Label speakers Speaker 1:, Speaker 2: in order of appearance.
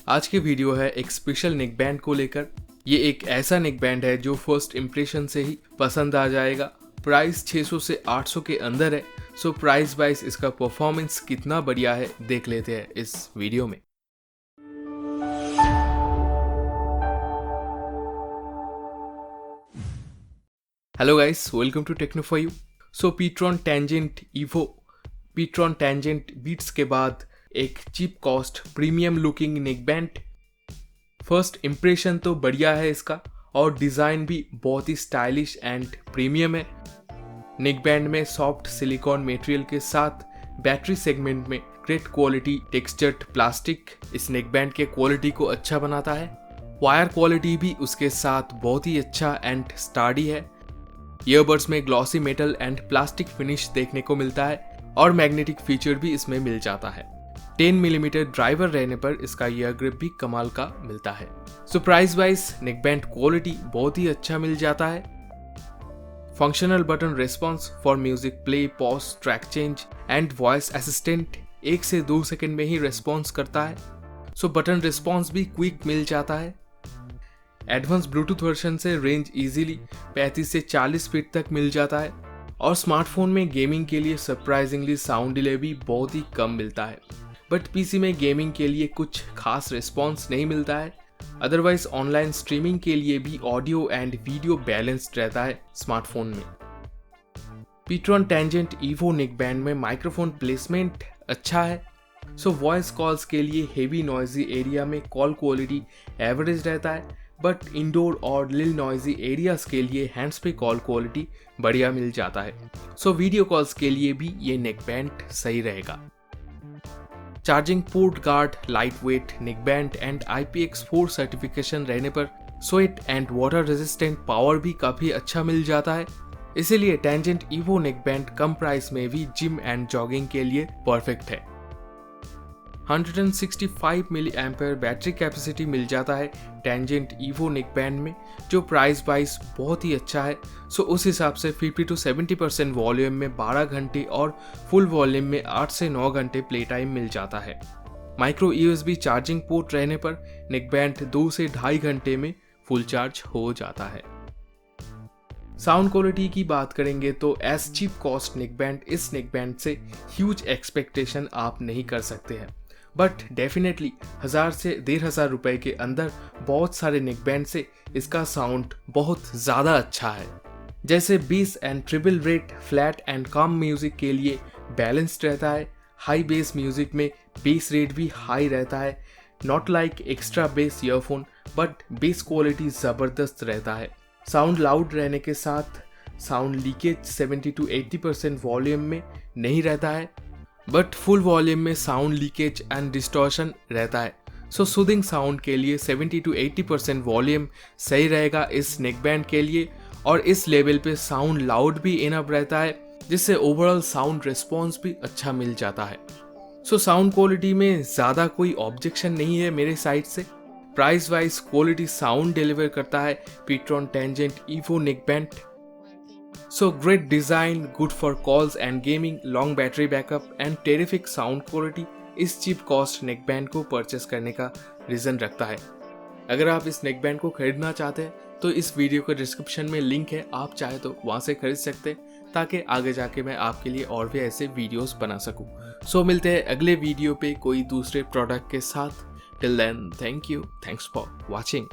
Speaker 1: आज की वीडियो है एक स्पेशल नेक बैंड को लेकर। ये एक ऐसा नेक बैंड है जो फर्स्ट इम्प्रेशन से ही पसंद आ जाएगा। प्राइस 600 से 800 के अंदर है। सो प्राइस वाइज इसका परफॉर्मेंस कितना बढ़िया है देख लेते हैं इस वीडियो में। Hello guys, welcome to techno for you. So Ptron tangent evo, Ptron tangent beats के बाद एक cheap cost premium looking neck band. First impression तो बढ़िया है इसका और डिज़ाइन भी बहुत ही स्टाइलिश एंड प्रीमियम है। नेक बैंड में सॉफ्ट सिलिकॉन मटेरियल के साथ बैटरी सेगमेंट में ग्रेट क्वालिटी टेक्सचर्ड प्लास्टिक इस नेक बैंड के क्वालिटी को अच्छा बनाता है। वायर क्वालिटी भी उसके साथ बहुत ही अच्छा एंड स्टार्डी है। ईयरबड्स में glossy metal and plastic finish देखने को मिलता है और मैग्नेटिक फीचर भी इसमें मिल जाता है। 10 मिलीमीटर ड्राइवर रहने पर इसका ईयर ग्रिप भी कमाल का मिलता है। So price wise neck band quality बहुत ही अच्छा मिल जाता है। Functional button response for music play, pause, track change and voice assistant 1 से 2 सेकंड में ही रेस्पॉन्स करता है। सो बटन रेस्पॉन्स भी क्विक मिल जाता है। एडवांस ब्लूटूथ वर्जन से रेंज इजीली 35 से 40 फीट तक मिल जाता है और स्मार्टफोन में गेमिंग के लिए सरप्राइजिंगली साउंड डिले भी बहुत ही कम मिलता है। बट पीसी में गेमिंग के लिए कुछ खास रिस्पॉन्स नहीं मिलता है। अदरवाइज ऑनलाइन स्ट्रीमिंग के लिए भी ऑडियो एंड वीडियो बैलेंस्ड रहता है स्मार्टफोन में। Ptron tangent Evo neck band में माइक्रोफोन प्लेसमेंट अच्छा है। सो वॉइस कॉल्स के लिए हेवी नॉइजी एरिया में कॉल क्वालिटी एवरेज रहता है, बट इंडोर और लिल नॉइजी एरियाज के लिए हैंड्स पे कॉल क्वालिटी बढ़िया मिल जाता है। सो वीडियो कॉल्स के लिए भी ये नेक बैंड सही रहेगा। Charging port guard, light weight neck band and IPX4 certification रहने पर sweat and water resistant power भी काफी अच्छा मिल जाता है। इसीलिए टेंजेंट इवो नेक बैंड कम प्राइस में भी जिम एंड जॉगिंग के लिए परफेक्ट है। 165 मिली एम्पेयर बैटरी कैपेसिटी मिल जाता है टेंजेंट इवो नेक बैंड में, जो प्राइस वाइज बहुत ही अच्छा है। सो उस हिसाब से 50 to 70% वॉल्यूम में 12 घंटे और फुल वॉल्यूम में 8 से 9 घंटे प्ले टाइम मिल जाता है। माइक्रो USB चार्जिंग पोर्ट रहने पर नेक बैंड 2 से 2.5 घंटे में फुल चार्ज हो जाता है। साउंड क्वालिटी की बात करेंगे तो as cheap cost neck band इस नेक बैंड से ह्यूज एक्सपेक्टेशन आप नहीं कर सकते हैं, बट डेफिनेटली 1000 से 1500 रुपए के अंदर बहुत सारे नेक बैंड से इसका साउंड बहुत ज़्यादा अच्छा है। जैसे base and triple rate flat and काम म्यूजिक के लिए बैलेंस्ड रहता है। हाई बेस म्यूजिक में बेस रेट भी हाई रहता है। Not like extra base earphone, but base quality ज़बरदस्त रहता है। साउंड लाउड रहने के साथ साउंड लीकेज 70 to 80% वॉल्यूम में नहीं रहता है, बट फुल वॉल्यूम में साउंड लीकेज एंड डिस्टॉर्शन रहता है। सो सूदिंग साउंड के लिए 70 to 80% वॉल्यूम सही रहेगा इस नेक बैंड के लिए, और इस लेवल पे साउंड लाउड भी इनफ रहता है, जिससे ओवरऑल साउंड रिस्पॉन्स भी अच्छा मिल जाता है। सो साउंड क्वालिटी में ज़्यादा कोई ऑब्जेक्शन नहीं है मेरे साइड से। Price wise quality sound deliver करता है Ptron tangent Evo neckband. So great design, good for calls and gaming, long battery backup and terrific sound quality इस चीप कॉस्ट नेक बैंड को purchase करने का reason रखता है। अगर आप इस नेक बैंड को खरीदना चाहते हैं तो इस वीडियो के डिस्क्रिप्शन में लिंक है, आप चाहे तो वहाँ से खरीद सकते हैं, ताकि आगे जाके मैं आपके लिए और भी ऐसे वीडियोस बना सकूँ। सो मिलते हैं अगले वीडियो पे कोई दूसरे प्रोडक्ट के साथ। Till then, thank you, thanks for watching.